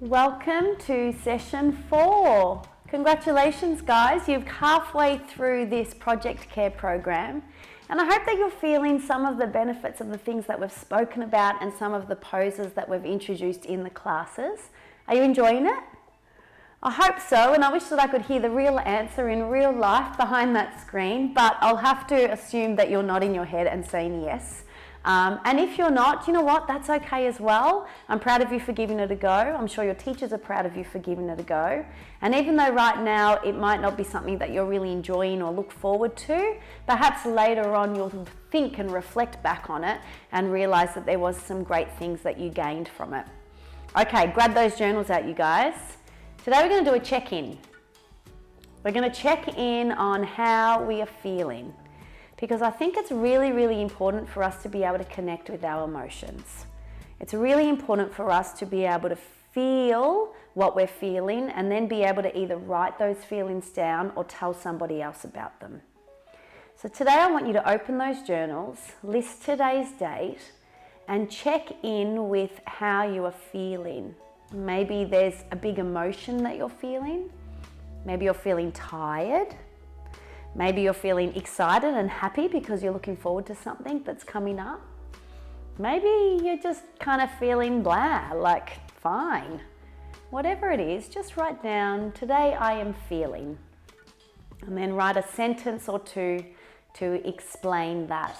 Welcome to session 4. Congratulations guys, you've halfway through this project care program and I hope that you're feeling some of the benefits of the things that we've spoken about and some of the poses that we've introduced in the classes. Are you enjoying it? I hope so, and I wish that I could hear the real answer in real life behind that screen, but I'll have to assume that you're nodding your head and saying yes. And if you're not, you know what, that's okay as well. I'm proud of you for giving it a go. I'm sure your teachers are proud of you for giving it a go. And even though right now it might not be something that you're really enjoying or look forward to, perhaps later on you'll think and reflect back on it and realize that there was some great things that you gained from it. Okay, grab those journals out, you guys. Today we're going to do a check-in. We're going to check in on how we are feeling, because I think it's really, really important for us to be able to connect with our emotions. It's really important for us to be able to feel what we're feeling and then be able to either write those feelings down or tell somebody else about them. So today I want you to open those journals, list today's date, and check in with how you are feeling. Maybe there's a big emotion that you're feeling. Maybe you're feeling tired. Maybe you're feeling excited and happy because you're looking forward to something that's coming up. Maybe you're just kind of feeling blah, like fine. Whatever it is, just write down, today I am feeling. And then write a sentence or two to explain that.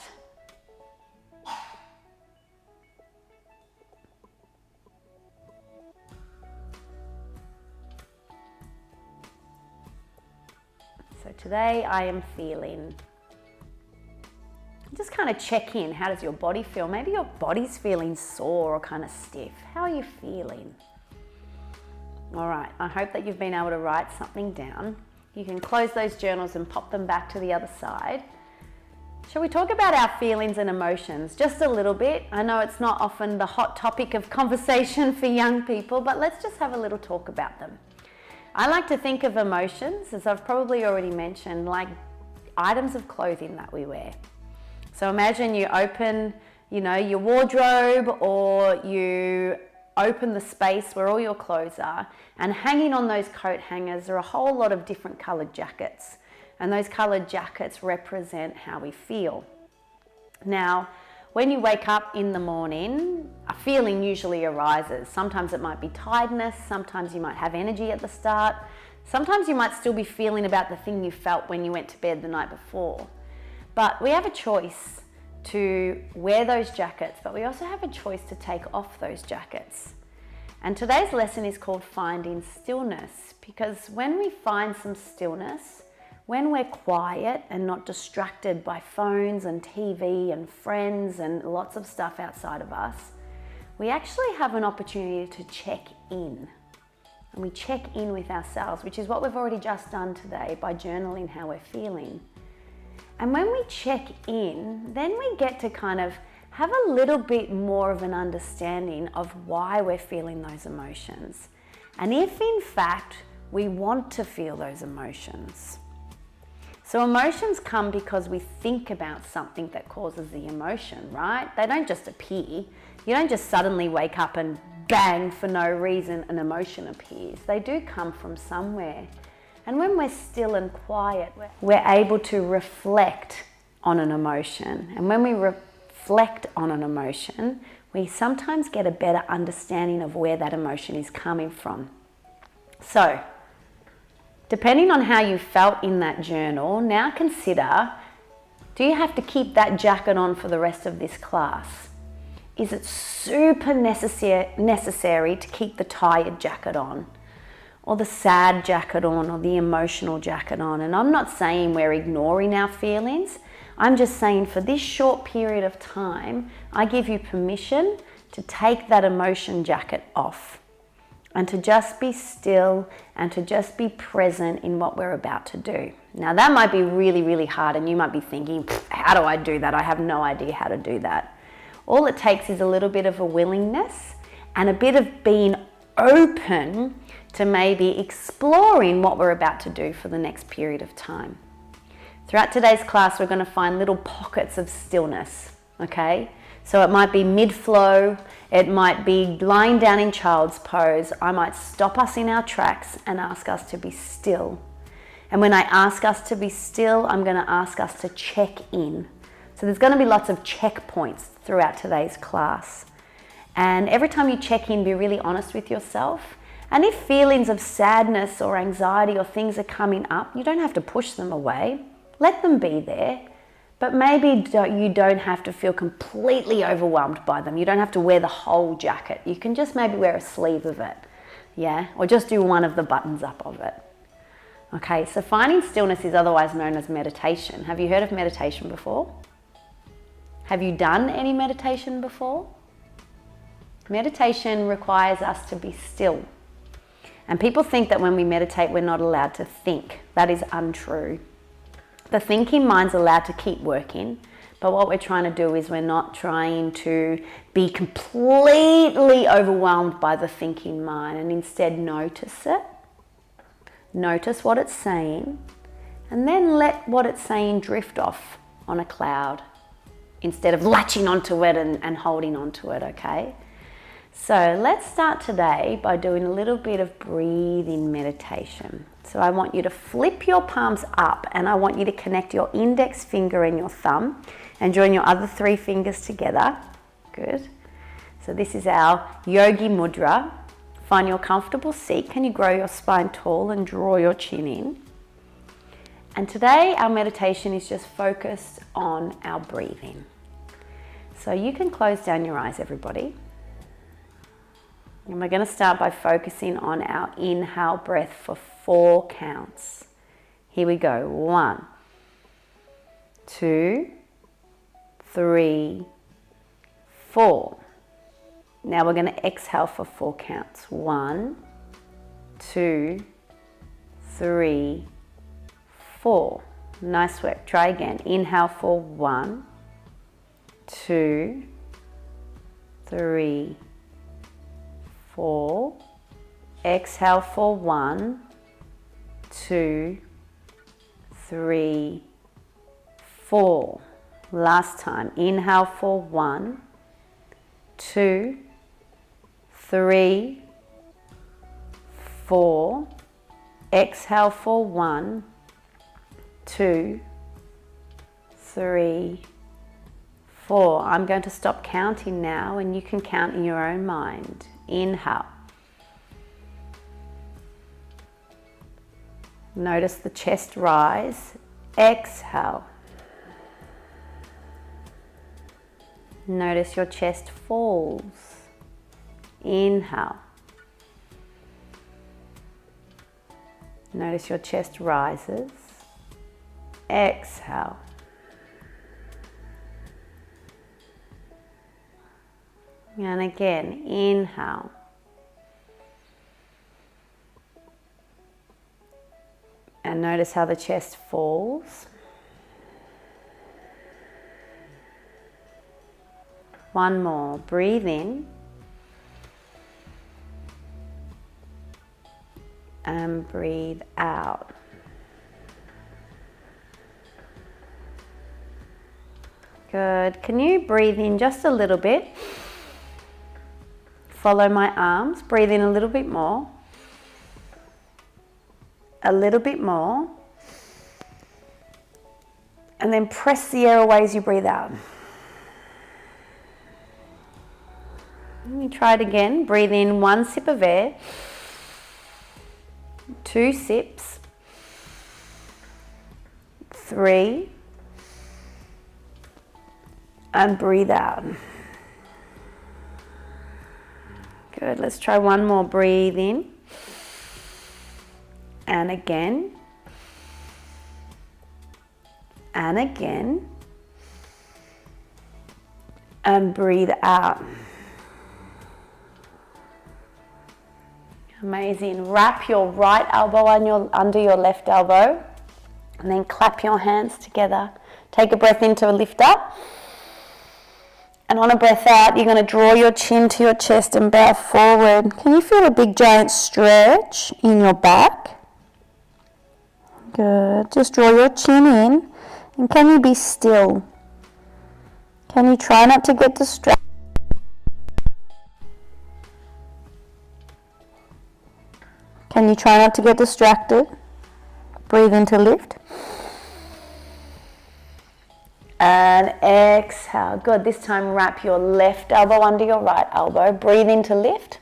So today I am feeling. Just kind of check in. How does your body feel? Maybe your body's feeling sore or kind of stiff. How are you feeling? All right, I hope that you've been able to write something down. You can close those journals and pop them back to the other side. Shall we talk about our feelings and emotions just a little bit? I know it's not often the hot topic of conversation for young people, but let's just have a little talk about them. I like to think of emotions, as I've probably already mentioned, like items of clothing that we wear. So imagine you open, your wardrobe, or you open the space where all your clothes are, and hanging on those coat hangers are a whole lot of different colored jackets. And those colored jackets represent how we feel. Now, when you wake up in the morning, a feeling usually arises. Sometimes it might be tiredness, sometimes you might have energy at the start, sometimes you might still be feeling about the thing you felt when you went to bed the night before. But we have a choice to wear those jackets, but we also have a choice to take off those jackets. And today's lesson is called Finding Stillness, because when we find some stillness, when we're quiet and not distracted by phones and TV and friends and lots of stuff outside of us, we actually have an opportunity to check in. And we check in with ourselves, which is what we've already just done today by journaling how we're feeling. And when we check in, then we get to kind of have a little bit more of an understanding of why we're feeling those emotions. And if in fact we want to feel those emotions. So emotions come because we think about something that causes the emotion, right? They don't just appear. You don't just suddenly wake up and bang, for no reason, an emotion appears. They do come from somewhere. And when we're still and quiet, we're able to reflect on an emotion. And when we reflect on an emotion, we sometimes get a better understanding of where that emotion is coming from. So, depending on how you felt in that journal, now consider, do you have to keep that jacket on for the rest of this class? Is it super necessary to keep the tired jacket on, or the sad jacket on, or the emotional jacket on? And I'm not saying we're ignoring our feelings. I'm just saying for this short period of time, I give you permission to take that emotion jacket off and to just be still and to just be present in what we're about to do. Now that might be really, really hard, and you might be thinking, how do I do that? I have no idea how to do that. All it takes is a little bit of a willingness and a bit of being open to maybe exploring what we're about to do for the next period of time. Throughout today's class, we're going to find little pockets of stillness, okay? So it might be mid-flow, it might be lying down in child's pose. I might stop us in our tracks and ask us to be still. And when I ask us to be still, I'm going to ask us to check in. So there's going to be lots of checkpoints throughout today's class. And every time you check in, be really honest with yourself. And if feelings of sadness or anxiety or things are coming up, you don't have to push them away. Let them be there. But maybe you don't have to feel completely overwhelmed by them. You don't have to wear the whole jacket. You can just maybe wear a sleeve of it, yeah? Or just do one of the buttons up of it. Okay, so finding stillness is otherwise known as meditation. Have you heard of meditation before? Have you done any meditation before? Meditation requires us to be still. And people think that when we meditate, we're not allowed to think. That is untrue. The thinking mind's allowed to keep working, but what we're trying to do is we're not trying to be completely overwhelmed by the thinking mind, and instead notice it. Notice what it's saying, and then let what it's saying drift off on a cloud instead of latching onto it and holding onto it, okay? So let's start today by doing a little bit of breathing meditation. So I want you to flip your palms up, and I want you to connect your index finger and your thumb and join your other 3 fingers together. Good. So this is our yogi mudra. Find your comfortable seat. Can you grow your spine tall and draw your chin in? And today our meditation is just focused on our breathing. So you can close down your eyes, everybody. And we're going to start by focusing on our inhale breath for 4 counts. Here we go. 1, 2, 3, 4. Now we're going to exhale for 4 counts. 1, 2, 3, 4. Nice work. Try again. Inhale for 1, 2, 3, 4. Exhale for 1, 2, 3, 4. Last time. Inhale for 1, 2, 3, 4. Exhale for 1, 2, 3, 4. I'm going to stop counting now, and you can count in your own mind. Inhale. Notice the chest rise. Exhale. Notice your chest falls. Inhale. Notice your chest rises. Exhale. And again, inhale. And notice how the chest falls. One more. Breathe in. And breathe out. Good. Can you breathe in just a little bit? Follow my arms. Breathe in a little bit more. A little bit more. And then press the airways as you breathe out. Let me try it again. Breathe in 1 sip of air. 2 sips. 3. And breathe out. Good. Let's try one more. Breathe in. And again. And again. And breathe out. Amazing. Wrap your right elbow on under your left elbow. And then clap your hands together. Take a breath in to lift up. And on a breath out, you're going to draw your chin to your chest and bow forward. Can you feel a big giant stretch in your back? Good. Just draw your chin in. And can you be still? Can you try not to get distracted? Can you try not to get distracted? Breathe in to lift. And exhale. Good. This time wrap your left elbow under your right elbow. Breathe in to lift.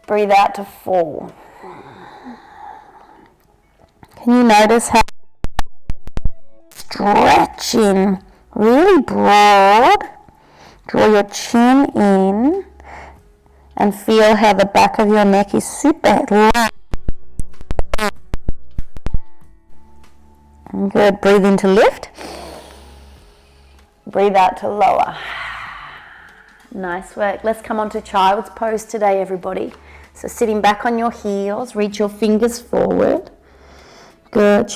Breathe out to fall. Can you notice how stretching really broad? Draw your chin in and feel how the back of your neck is super long. Good. Breathe in to lift. Breathe out to lower. Nice work. Let's come on to child's pose today, everybody. So sitting back on your heels, reach your fingers forward. Good.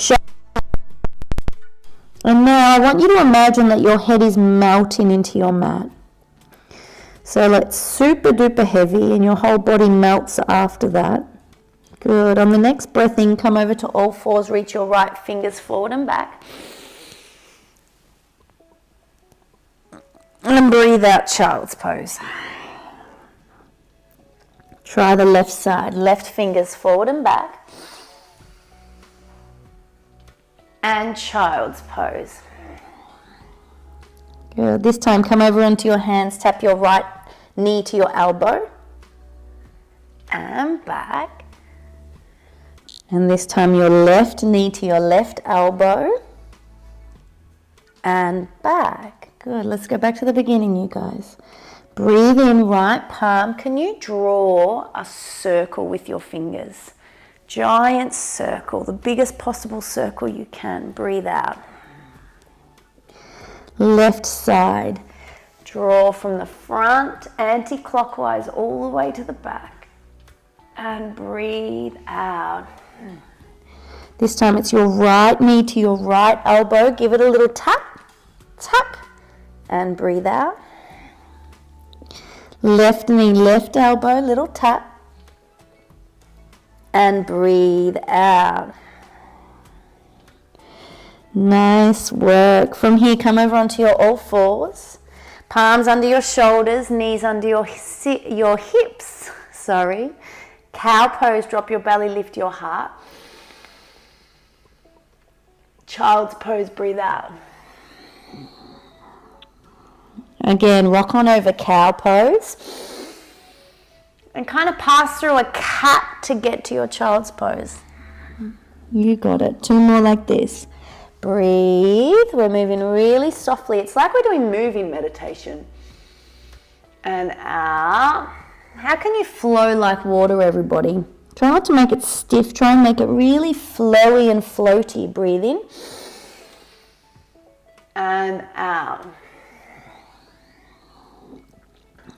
And now I want you to imagine that your head is melting into your mat. So it's super duper heavy and your whole body melts after that. Good. On the next breath in, come over to all fours, reach your right fingers forward and back. And breathe out, child's pose. Try the left side, left fingers forward and back. And child's pose. Good. This time come over onto your hands, tap your right knee to your elbow. And back. And this time your left knee to your left elbow. And back. Good. Let's go back to the beginning, you guys. Breathe in, right palm. Can you draw a circle with your fingers? Giant circle, the biggest possible circle you can. Breathe out. Left side. Draw from the front, anti-clockwise, all the way to the back. And breathe out. This time it's your right knee to your right elbow. Give it a little tap, tap, and breathe out. Left knee, left elbow, little tap. And breathe out. Nice work. From here, come over onto your all fours. Palms under your shoulders, knees under your hips. Sorry. Cow pose, drop your belly, lift your heart. Child's pose, breathe out. Again, rock on over cow pose. And kind of pass through a cat to get to your child's pose. You got it. 2 more like this. Breathe. We're moving really softly. It's like we're doing moving meditation. And out. How can you flow like water, everybody? Try not to make it stiff. Try and make it really flowy and floaty. Breathe in. And out.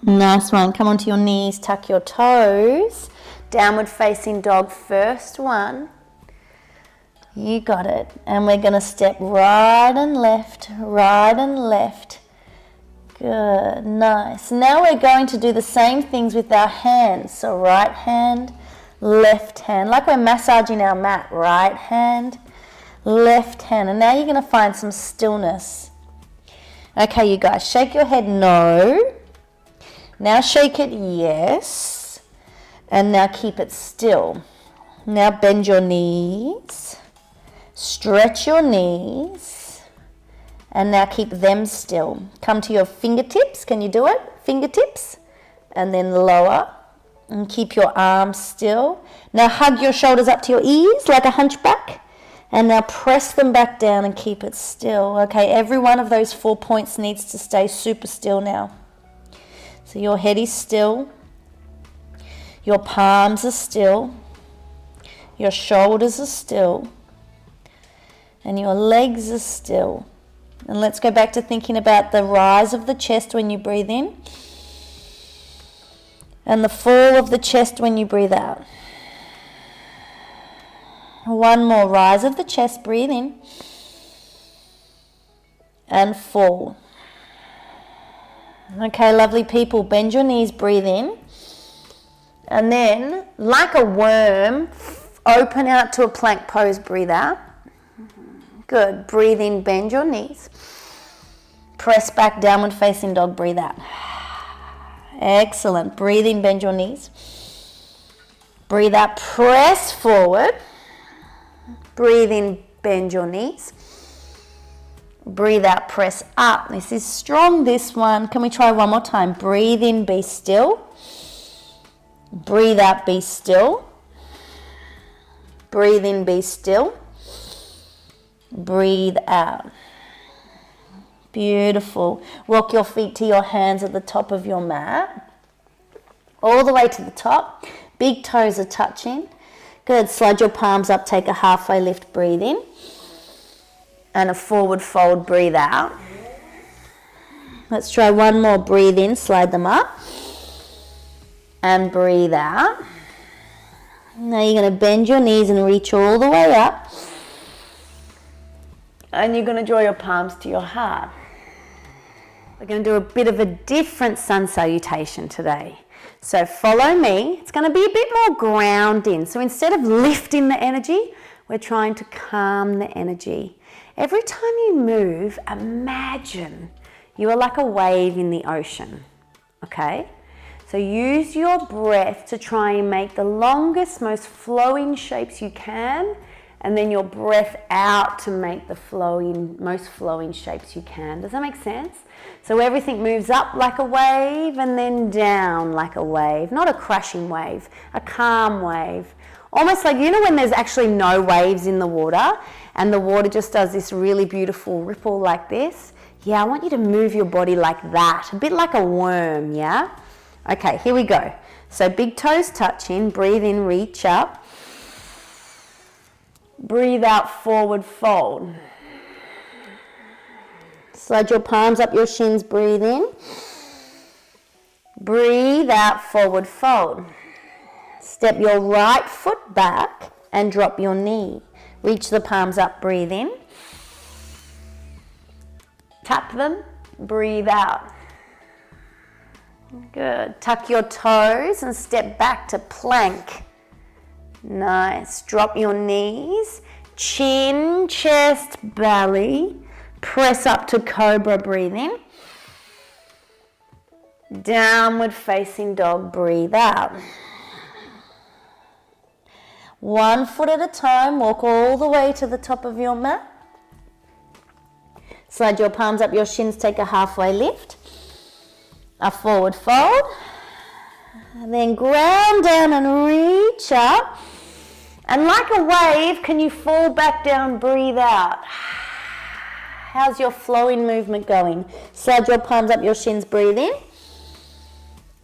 Nice one. Come onto your knees, tuck your toes. Downward facing dog, first one. You got it. And we're going to step right and left, right and left. Good, nice. Now we're going to do the same things with our hands. So right hand, left hand, like we're massaging our mat. Right hand, left hand. And now you're going to find some stillness. Okay, you guys, shake your head no. Now shake it yes. And now keep it still. Now bend your knees. Stretch your knees. And now keep them still. Come to your fingertips. Can you do it? Fingertips. And then lower. And keep your arms still. Now hug your shoulders up to your ears like a hunchback. And now press them back down and keep it still. Okay, every one of those 4 points needs to stay super still now. So your head is still. Your palms are still. Your shoulders are still. And your legs are still. And let's go back to thinking about the rise of the chest when you breathe in. And the fall of the chest when you breathe out. One more. Rise of the chest. Breathe in. And fall. Okay, lovely people. Bend your knees. Breathe in. And then, like a worm, open out to a plank pose. Breathe out. Good. Breathe in. Bend your knees. Press back, downward facing dog, breathe out. Excellent. Breathe in, bend your knees. Breathe out, press forward. Breathe in, bend your knees. Breathe out, press up. This is strong, this one. Can we try one more time? Breathe in, be still. Breathe out, be still. Breathe in, be still. Breathe out. Beautiful. Walk your feet to your hands at the top of your mat. All the way to the top. Big toes are touching. Good. Slide your palms up. Take a halfway lift. Breathe in. And a forward fold. Breathe out. Let's try one more. Breathe in. Slide them up. And breathe out. Now you're going to bend your knees and reach all the way up. And you're going to draw your palms to your heart. We're going to do a bit of a different sun salutation today. So follow me. It's going to be a bit more grounding. So instead of lifting the energy, we're trying to calm the energy. Every time you move, imagine you are like a wave in the ocean. Okay? So use your breath to try and make the longest, most flowing shapes you can, and then your breath out to make the most flowing shapes you can. Does that make sense? So everything moves up like a wave and then down like a wave. Not a crashing wave, a calm wave. Almost like, you know when there's actually no waves in the water and the water just does this really beautiful ripple like this? Yeah, I want you to move your body like that, a bit like a worm, yeah? Okay, here we go. So big toes touching, breathe in, reach up. Breathe out, forward fold. Slide your palms up your shins, breathe in. Breathe out, forward fold. Step your right foot back and drop your knee. Reach the palms up, breathe in. Tap them, breathe out. Good. Tuck your toes and step back to plank. Nice. Drop your knees, chin, chest, belly. Press up to cobra, breathe in. Downward facing dog, breathe out. One foot at a time, walk all the way to the top of your mat. Slide your palms up your shins, take a halfway lift. A forward fold. And then ground down and reach up. And like a wave, can you fall back down, breathe out. How's your flowing movement going? Slide your palms up your shins, breathe in.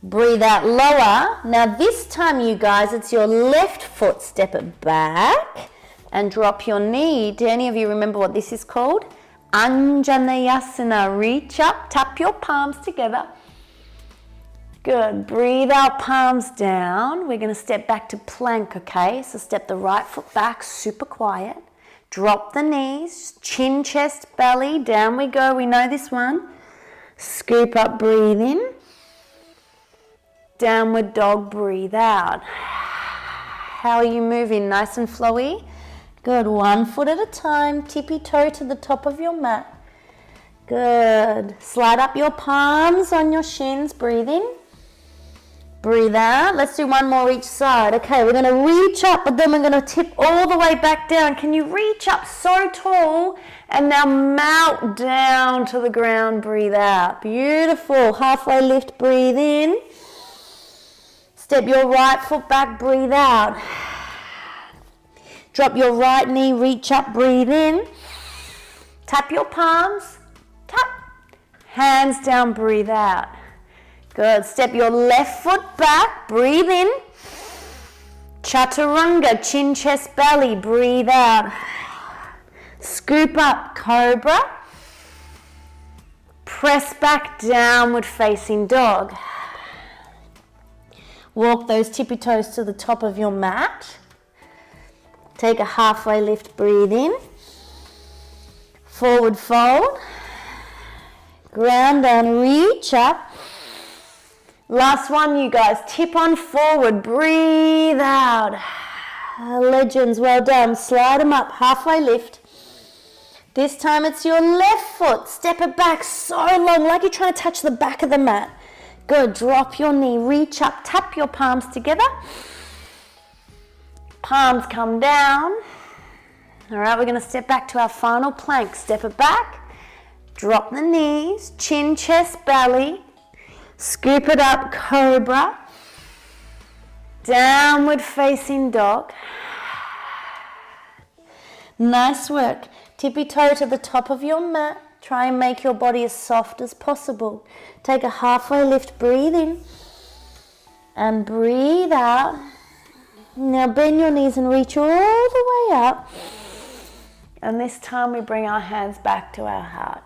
Breathe out lower. Now this time, you guys, it's your left foot. Step it back and drop your knee. Do any of you remember what this is called? Anjaneyasana. Reach up, tap your palms together. Good. Breathe out, palms down. We're going to step back to plank, okay? So step the right foot back, super quiet. Drop the knees, chin, chest, belly. Down we go. We know this one. Scoop up, breathe in. Downward dog, breathe out. How are you moving? Nice and flowy? Good. One foot at a time. Tippy toe to the top of your mat. Good. Slide up your palms on your shins. Breathe in. Breathe out. Let's do one more each side. Okay, we're going to reach up, but then we're going to tip all the way back down. Can you reach up so tall and now melt down to the ground? Breathe out. Beautiful. Halfway lift. Breathe in. Step your right foot back. Breathe out. Drop your right knee. Reach up. Breathe in. Tap your palms. Tap. Hands down. Breathe out. Good. Step your left foot back. Breathe in. Chaturanga. Chin, chest, belly. Breathe out. Scoop up. Cobra. Press back. Downward facing dog. Walk those tippy toes to the top of your mat. Take a halfway lift. Breathe in. Forward fold. Ground down. Reach up. Last one, you guys. Tip on forward. Breathe out. Legends, well done. Slide them up. Halfway lift. This time it's your left foot. Step it back so long, like you're trying to touch the back of the mat. Good. Drop your knee, reach up, tap your palms together. Palms come down. All right, we're going to step back to our final plank. Step it back, drop the knees, chin, chest, belly. Scoop it up, cobra. Downward facing dog. Nice work. Tippy toe to the top of your mat. Try and make your body as soft as possible. Take a halfway lift, breathe in. And breathe out. Now bend your knees and reach all the way up. And this time we bring our hands back to our heart.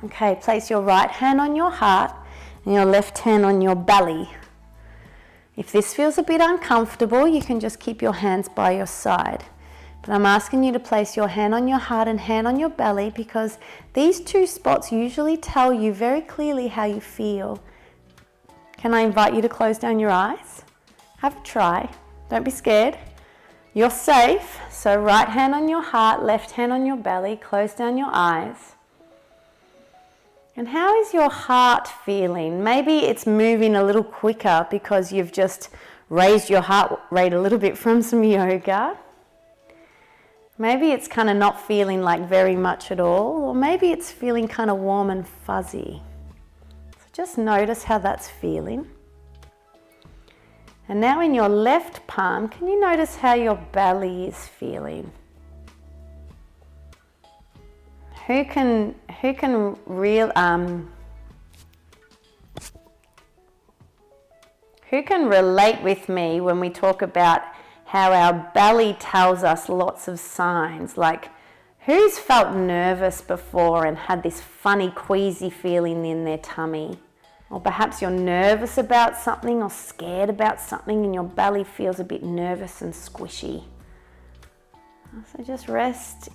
Okay, place your right hand on your heart and your left hand on your belly. If this feels a bit uncomfortable, you can just keep your hands by your side. But I'm asking you to place your hand on your heart and hand on your belly, because these two spots usually tell you very clearly how you feel. Can I invite you to close down your eyes? Have a try. Don't be scared. You're safe. So right hand on your heart, left hand on your belly. Close down your eyes. And how is your heart feeling? Maybe it's moving a little quicker because you've just raised your heart rate a little bit from some yoga. Maybe it's kind of not feeling like very much at all, or maybe it's feeling kind of warm and fuzzy. So just notice how that's feeling. And now in your left palm, can you notice how your belly is feeling? Who can relate with me when we talk about how our belly tells us lots of signs? Like, who's felt nervous before and had this funny queasy feeling in their tummy? Or perhaps you're nervous about something or scared about something and your belly feels a bit nervous and squishy. So just rest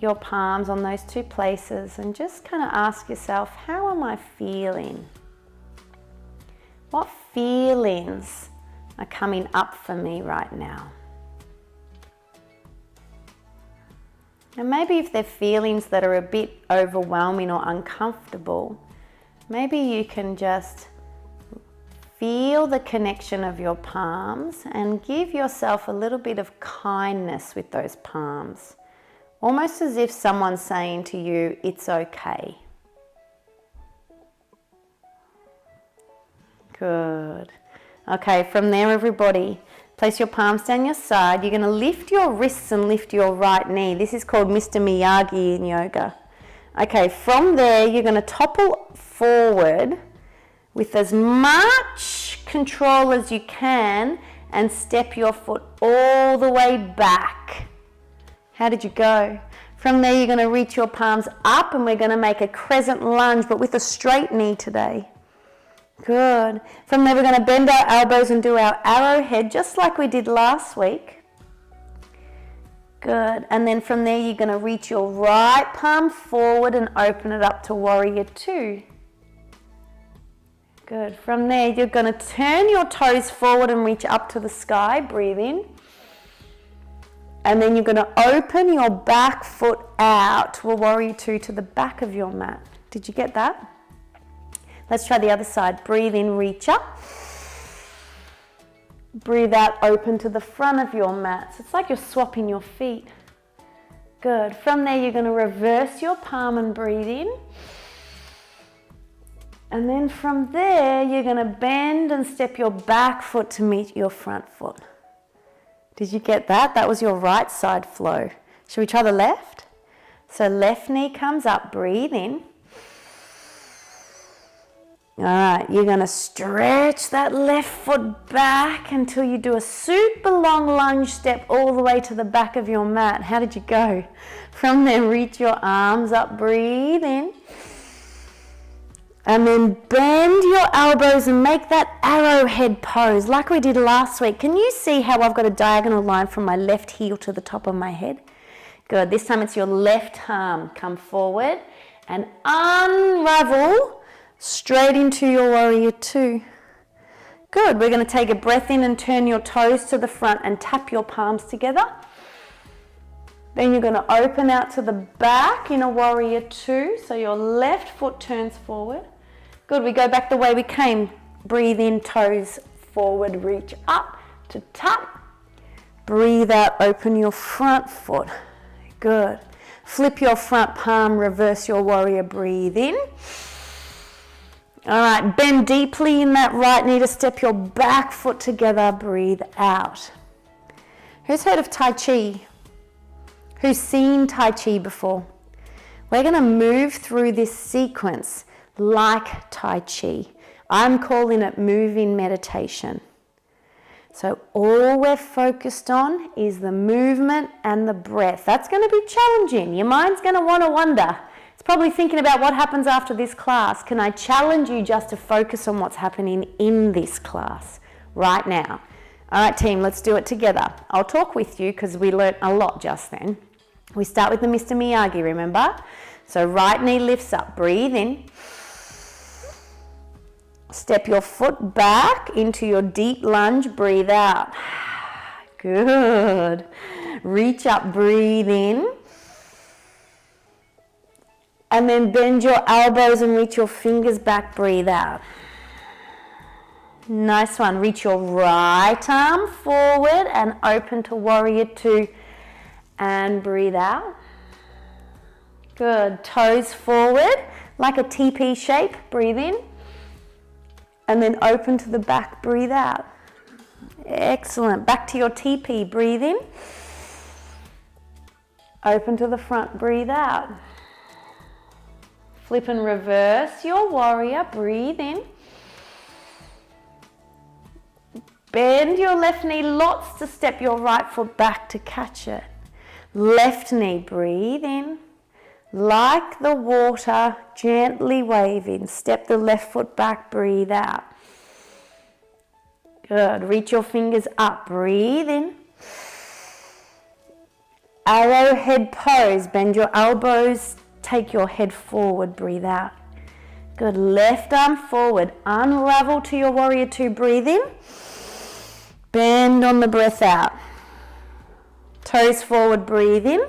your palms on those two places and just kind of ask yourself, how am I feeling? What feelings are coming up for me right now? And maybe if they're feelings that are a bit overwhelming or uncomfortable, maybe you can just feel the connection of your palms and give yourself a little bit of kindness with those palms. Almost as if someone's saying to you, it's okay. Good. Okay, from there everybody, place your palms down your side. You're going to lift your wrists and lift your right knee. This is called Mr. Miyagi in yoga. Okay, from there you're going to topple forward with as much control as you can and step your foot all the way back. How did you go? From there you're going to reach your palms up and we're going to make a crescent lunge, but with a straight knee today. Good. From there we're going to bend our elbows and do our arrowhead just like we did last week. Good. And then from there you're going to reach your right palm forward and open it up to warrior two. Good. From there you're going to turn your toes forward and reach up to the sky. Breathe in. And then you're going to open your back foot out to a warrior two to the back of your mat. Did you get that? Let's try the other side. Breathe in, reach up. Breathe out, open to the front of your mat. So it's like you're swapping your feet. Good. From there, you're going to reverse your palm and breathe in. And then from there, you're going to bend and step your back foot to meet your front foot. Did you get that? That was your right side flow. Should we try the left? So left knee comes up, breathe in. All right, you're going to stretch that left foot back until you do a super long lunge step all the way to the back of your mat. How did you go? From there, reach your arms up, breathe in. And then bend your elbows and make that arrowhead pose like we did last week. Can you see how I've got a diagonal line from my left heel to the top of my head? Good. This time it's your left arm. Come forward and unravel straight into your warrior two. Good. We're going to take a breath in and turn your toes to the front and tap your palms together. Then you're going to open out to the back in a warrior two. So your left foot turns forward. Good, we go back the way we came. Breathe in, toes forward, reach up to tap. Breathe out, open your front foot. Good. Flip your front palm, reverse your warrior, breathe in. All right, bend deeply in that right knee to step your back foot together, breathe out. Who's heard of Tai Chi? Who's seen Tai Chi before? We're going to move through this sequence like Tai Chi. I'm calling it move-in meditation. So all we're focused on is the movement and the breath. That's going to be challenging. Your mind's going to want to wonder. It's probably thinking about what happens after this class. Can I challenge you just to focus on what's happening in this class right now? All right, team, let's do it together. I'll talk with you because we learnt a lot just then. We start with the Mr. Miyagi, remember? So right knee lifts up, breathe in. Step your foot back into your deep lunge, breathe out. Good. Reach up, breathe in. And then bend your elbows and reach your fingers back, breathe out. Nice one. Reach your right arm forward and open to warrior two and breathe out. Good. Toes forward like a TP shape, breathe in. And then open to the back, breathe out. Excellent. Back to your TP, breathe in. Open to the front, breathe out. Flip and reverse your warrior, breathe in. Bend your left knee lots to step your right foot back to catch it. Left knee, breathe in. Like the water, gently waving. Step the left foot back, breathe out. Good. Reach your fingers up, breathe in. Arrowhead pose. Bend your elbows, take your head forward, breathe out. Good. Left arm forward. Unravel to your warrior two, breathe in. Bend on the breath out. Toes forward, breathe in.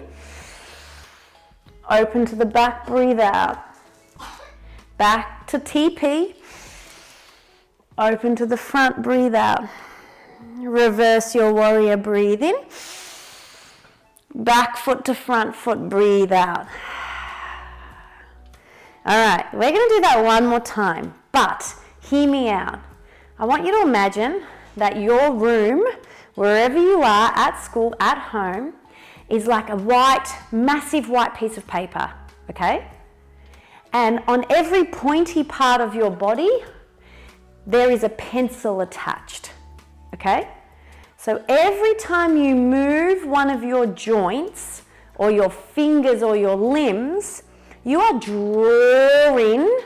Open to the back, breathe out. Back to TP. Open to the front, breathe out. Reverse your warrior, breathe in. Back foot to front foot, breathe out. All right, we're going to do that one more time, but hear me out. I want you to imagine that your room, wherever you are, at school, at home, is like a white, massive white piece of paper, okay? And on every pointy part of your body, there is a pencil attached, okay? So every time you move one of your joints or your fingers or your limbs, you are drawing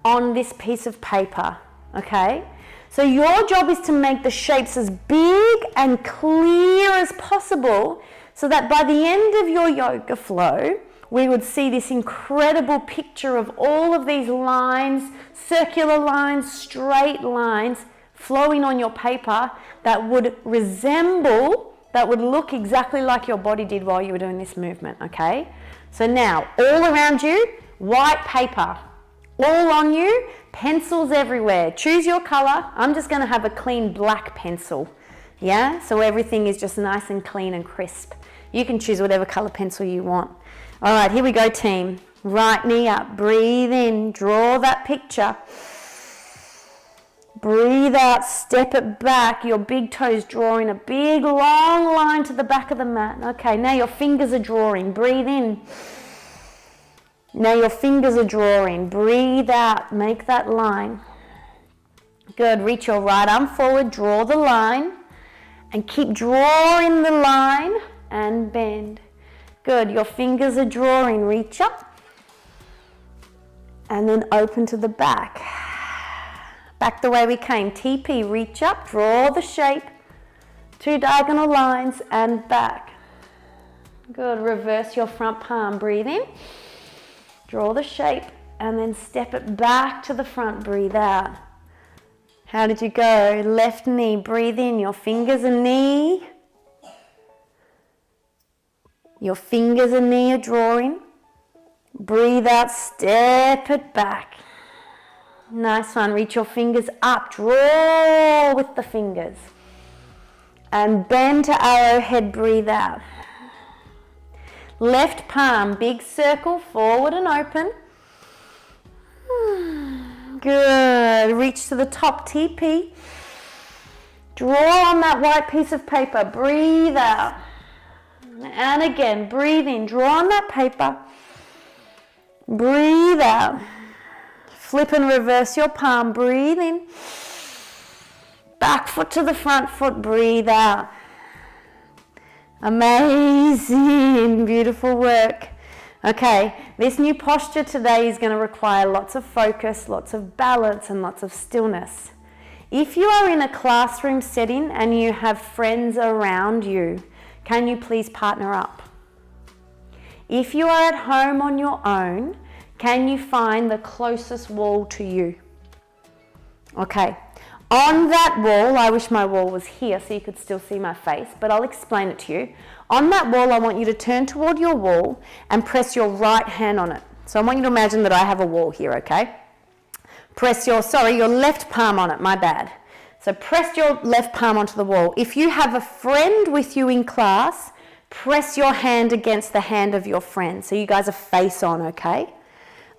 on this piece of paper, okay? So your job is to make the shapes as big and clear as possible so that by the end of your yoga flow, we would see this incredible picture of all of these lines, circular lines, straight lines, flowing on your paper that would resemble, that would look exactly like your body did while you were doing this movement, okay? So now, all around you, white paper, all on you, pencils everywhere. Choose your color. I'm just gonna have a clean black pencil, yeah? So everything is just nice and clean and crisp. You can choose whatever color pencil you want. All right, here we go, team. Right knee up, breathe in, draw that picture. Breathe out, step it back, your big toes drawing a big long line to the back of the mat. Okay, now your fingers are drawing, breathe in. Now your fingers are drawing, breathe out, make that line. Good, reach your right arm forward, draw the line, and keep drawing the line and bend. Good, your fingers are drawing, reach up, and then open to the back. Back the way we came, TP, reach up, draw the shape, 2 diagonal lines and back. Good, reverse your front palm, breathe in, draw the shape, and then step it back to the front, breathe out. How did you go? Left knee, breathe in, your fingers and knee. Your fingers and knee are drawing. Breathe out, step it back. Nice one. Reach your fingers up. Draw with the fingers. And bend to arrowhead, breathe out. Left palm, big circle, forward and open. Good. Reach to the top, TP. Draw on that white piece of paper. Breathe out. And again, breathe in. Draw on that paper. Breathe out. Flip and reverse your palm. Breathe in. Back foot to the front foot. Breathe out. Amazing. Beautiful work. Okay, this new posture today is going to require lots of focus, lots of balance, and lots of stillness. If you are in a classroom setting and you have friends around you, can you please partner up? If you are at home on your own, can you find the closest wall to you? Okay, on that wall, I wish my wall was here so you could still see my face, but I'll explain it to you. On that wall, I want you to turn toward your wall and press your right hand on it. So I want you to imagine that I have a wall here, okay? Press your left palm on it, my bad. So press your left palm onto the wall. If you have a friend with you in class, press your hand against the hand of your friend. So you guys are face on, okay?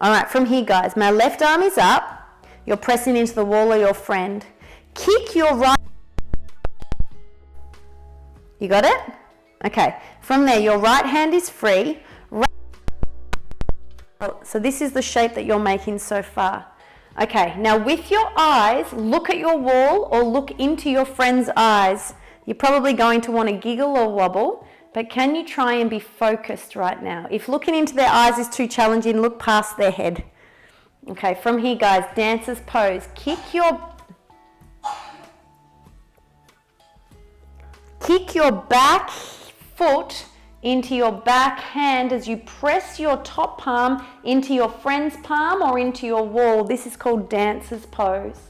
All right, from here, guys, my left arm is up. You're pressing into the wall of your friend. Kick your right. You got it? Okay. From there, your right hand is free. So this is the shape that you're making so far. Okay, now with your eyes, look at your wall or look into your friend's eyes. You're probably going to want to giggle or wobble, but can you try and be focused right now? If looking into their eyes is too challenging, look past their head. Okay, from here, guys, dancer's pose. Kick your back foot into your back hand as you press your top palm into your friend's palm or into your wall. This is called dancer's pose.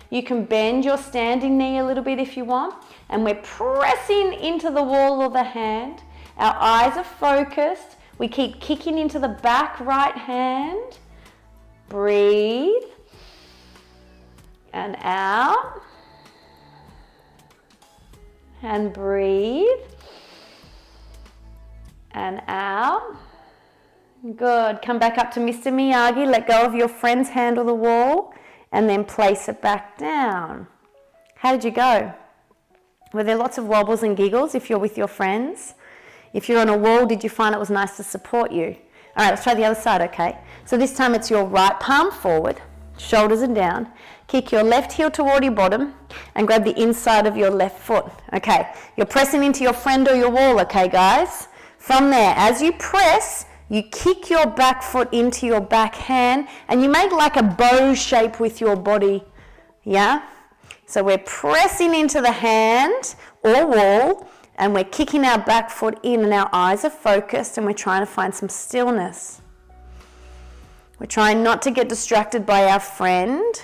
You can bend your standing knee a little bit if you want, and we're pressing into the wall of the hand. Our eyes are focused. We keep kicking into the back right hand. Breathe. And out. And breathe. And out. Good. Come back up to Mr. Miyagi. Let go of your friend's hand on the wall and then place it back down. How did you go? Were there lots of wobbles and giggles if you're with your friends? If you're on a wall, did you find it was nice to support you? All right, let's try the other side, okay? So this time it's your right palm forward, shoulders are down. Kick your left heel toward your bottom and grab the inside of your left foot. Okay, you're pressing into your friend or your wall, okay, guys? From there, as you press, you kick your back foot into your back hand and you make like a bow shape with your body, yeah? So we're pressing into the hand or wall and we're kicking our back foot in and our eyes are focused and we're trying to find some stillness. We're trying not to get distracted by our friend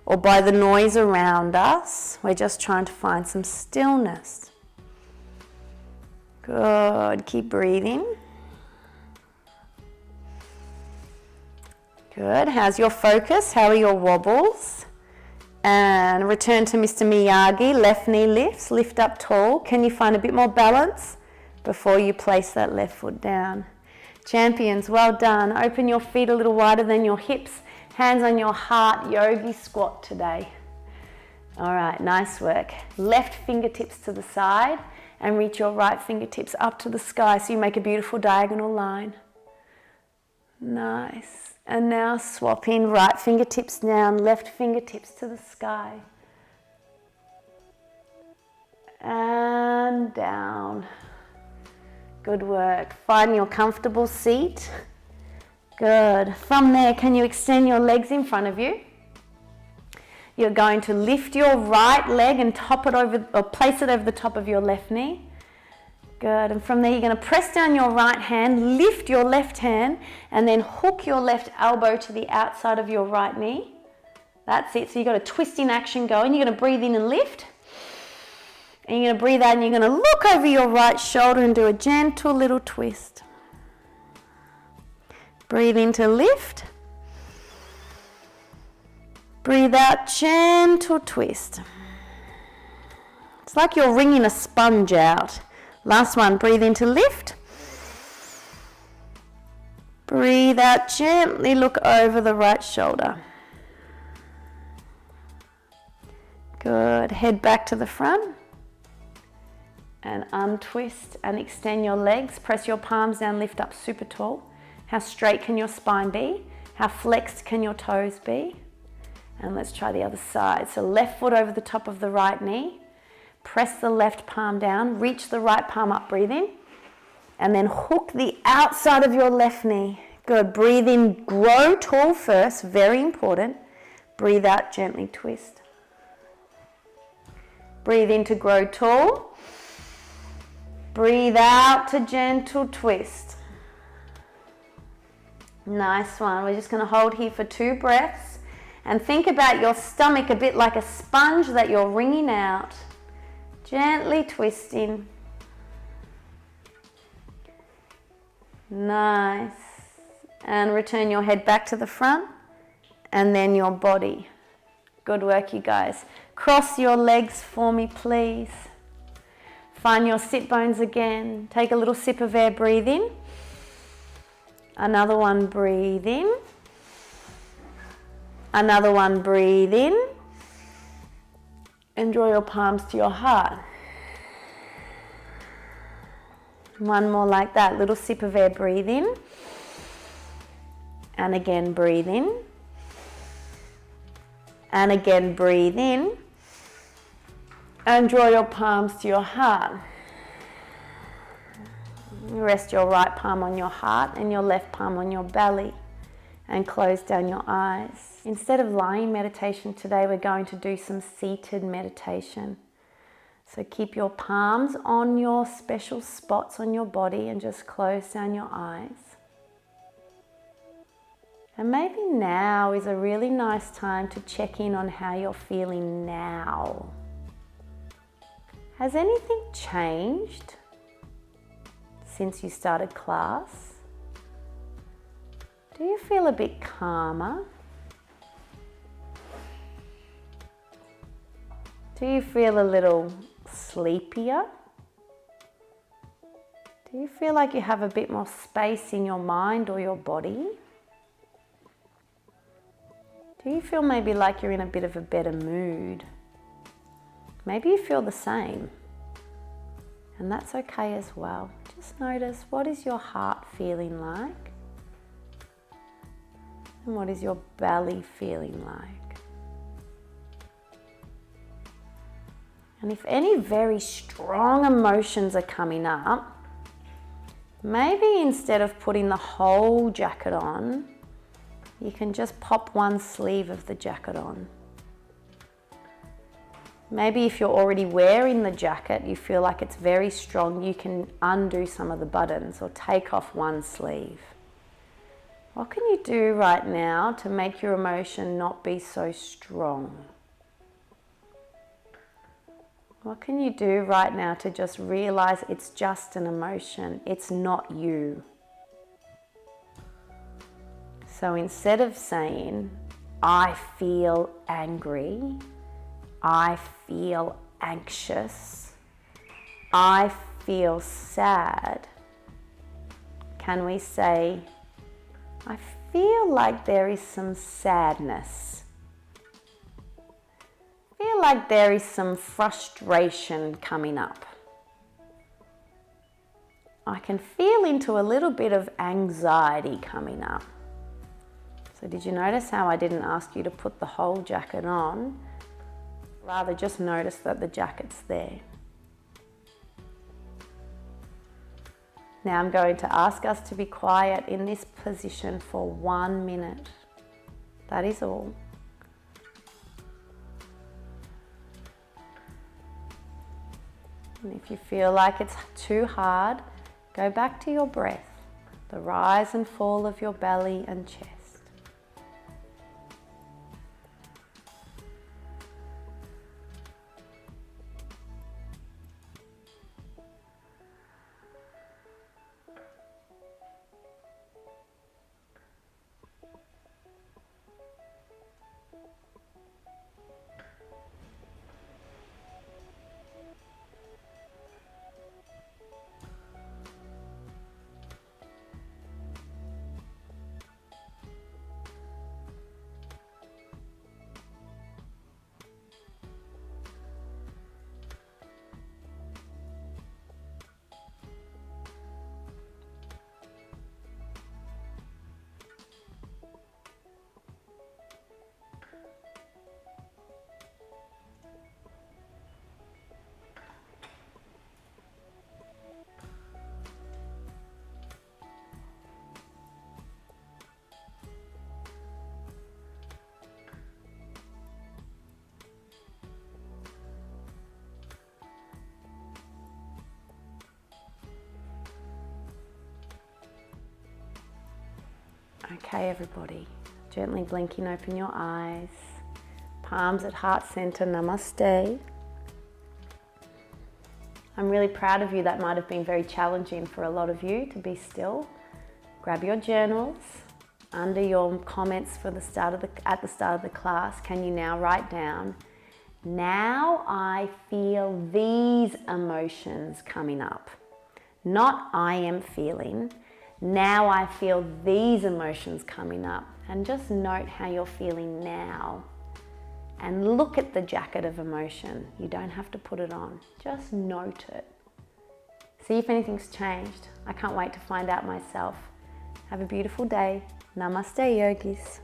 or by the noise around us. We're just trying to find some stillness. Good. Keep breathing. Good. How's your focus? How are your wobbles? And return to Mr. Miyagi. Left knee lifts. Lift up tall. Can you find a bit more balance before you place that left foot down? Champions, well done. Open your feet a little wider than your hips. Hands on your heart. Yogi squat today. All right, nice work. Left fingertips to the side and reach your right fingertips up to the sky so you make a beautiful diagonal line. Nice. And now swapping right fingertips down, left fingertips to the sky. And down. Good work. Find your comfortable seat. Good. From there, can you extend your legs in front of you? You're going to lift your right leg and top it over, or place it over the top of your left knee. Good. And from there, you're going to press down your right hand, lift your left hand, and then hook your left elbow to the outside of your right knee. That's it. So you've got a twisting action going. You're going to breathe in and lift. And you're going to breathe out and you're going to look over your right shoulder and do a gentle little twist. Breathe in to lift. Breathe out, gentle twist. It's like you're wringing a sponge out. Last one, breathe in to lift. Breathe out, gently look over the right shoulder. Good, head back to the front. And untwist and extend your legs. Press your palms down, lift up super tall. How straight can your spine be? How flexed can your toes be? And let's try the other side. So left foot over the top of the right knee. Press the left palm down, reach the right palm up, breathe in. And then hook the outside of your left knee. Good, breathe in, grow tall first, very important. Breathe out, gently twist. Breathe in to grow tall. Breathe out to gentle twist. Nice one. We're just going to hold here for 2 breaths. And think about your stomach a bit like a sponge that you're wringing out. Gently twisting. Nice. And return your head back to the front and then your body. Good work, you guys. Cross your legs for me, please. Find your sit bones again. Take a little sip of air, breathe in. Another one, breathe in. Another one, breathe in. And draw your palms to your heart. One more like that. Little sip of air, breathe in. And again, breathe in. And again, breathe in. And draw your palms to your heart. Rest your right palm on your heart and your left palm on your belly. And close down your eyes. Instead of lying meditation today, we're going to do some seated meditation. So keep your palms on your special spots on your body and just close down your eyes. And maybe now is a really nice time to check in on how you're feeling now. Has anything changed since you started class? Do you feel a bit calmer? Do you feel a little sleepier? Do you feel like you have a bit more space in your mind or your body? Do you feel maybe like you're in a bit of a better mood? Maybe you feel the same, and that's okay as well. Just notice, what is your heart feeling like? And what is your belly feeling like? And if any very strong emotions are coming up, maybe instead of putting the whole jacket on, you can just pop one sleeve of the jacket on. Maybe if you're already wearing the jacket, you feel like it's very strong, you can undo some of the buttons or take off one sleeve. What can you do right now to make your emotion not be so strong? What can you do right now to just realize it's just an emotion, it's not you? So instead of saying, I feel angry, I feel anxious, I feel sad, can we say, I feel like there is some sadness. I feel like there is some frustration coming up. I can feel into a little bit of anxiety coming up. So did you notice how I didn't ask you to put the whole jacket on? Rather just notice that the jacket's there. Now I'm going to ask us to be quiet in this position for 1 minute. That is all. And if you feel like it's too hard, go back to your breath, the rise and fall of your belly and chest. Okay, everybody. Gently blinking open your eyes. Palms at heart center, namaste. I'm really proud of you. That might have been very challenging for a lot of you to be still. Grab your journals. Under your comments for at the start of the class, can you now write down, now I feel these emotions coming up. Not I am feeling. Now I feel these emotions coming up. And just note how you're feeling now. And look at the jacket of emotion. You don't have to put it on. Just note it. See if anything's changed. I can't wait to find out myself. Have a beautiful day. Namaste, yogis.